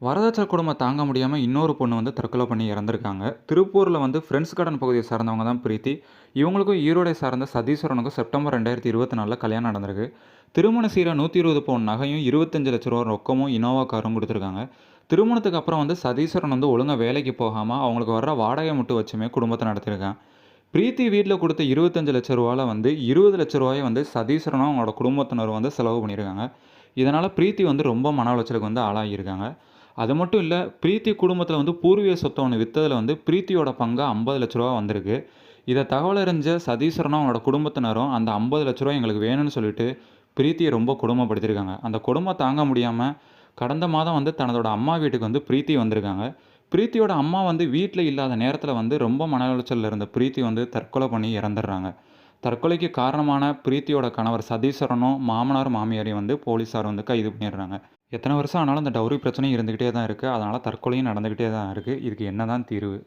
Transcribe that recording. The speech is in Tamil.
வரதட்சணை கொடுமை தாங்க முடியாம இன்னொரு பொண்ணு வந்து தற்கொலை பண்ணி இறந்திருக்காங்க. திருப்பூர்ல வந்து ஃப்ரெண்ட்ஸ் கார்டன் பகுதியை சார்ந்தவங்க தான் பிரீத்தி. இவங்களுக்கும் ஈரோடை சார்ந்த சதீஸ்வரனுக்கும் செப்டம்பர் 2024ல கல்யாணம் நடந்திருக்கு. திருமண சீரா 120 பவுன் நகையும், ரூ. 25,00,000 ரொக்கமும், இனோவா காரும் குடுத்துருக்காங்க. திருமணத்துக்கு அப்புறம் வந்து சதீஸ்வரன் வந்து ஒழுங்கா வேலைக்கு போகாம, அவங்களுக்கு வர்ற வாடகை மட்டும் வச்சுமே குடும்பத்த நடத்தியிருக்கான். பிரீத்தி வீட்ல குடுத்த ரூ. 25,00,000ல வந்து ரூ. 20,00,000 வந்து சதீஸ்வரனும் அவங்களோட குடும்பத்தினரும் வந்து செலவு பண்ணியிருக்காங்க. இதனால பிரீத்தி வந்து ரொம்ப மன உளைச்சலுக்கு வந்து ஆளாகியிருக்காங்க. அது மட்டும் இல்ல, பிரீத்தி குடும்பத்தில வந்து பூர்வீக சொத்த ஒண்ணு வித்ததுல வந்து பிரீத்தியோட பங்கா ரூ. 50,00,000 வந்திருக்கு. இத தகவல் அறிஞ்ச சதீஸ்வரனும் அவனோட குடும்பத்தினரும் அந்த ரூ. 50,00,000 எங்களுக்கு வேணும்னு சொல்லிட்டு பிரீத்திய ரொம்ப கொடுமைப்படுத்தியிருக்காங்க. அந்த கொடுமை தாங்க முடியாம கடந்த மாதம் வந்து தன்னோட அம்மா வீட்டுக்கு வந்து பிரீத்தி வந்திருக்காங்க. பிரீத்தியோட அம்மா வந்து வீட்ல இல்லாத நேரத்தில வந்து ரொம்ப மன உளைச்சல்ல இருந்த பிரீத்தி வந்து தற்கொலை பண்ணி இறந்துடுறாங்க. தற்கொலைக்கு காரணமான பிரீத்தியோட கணவர் சதீஸ்வரனும், மாமனார், மாமியாரையும் வந்து போலீஸார் வந்து கைது பண்ணிடுறாங்க. எத்தனை வருஷம் ஆனாலும் இந்த டவுரி பிரச்சனை இருந்துகிட்டே தான் இருக்கு. அதனால தற்கொலையும் நடந்துகிட்டே தான் இருக்கு. இதுக்கு என்ன தான் தீர்வு?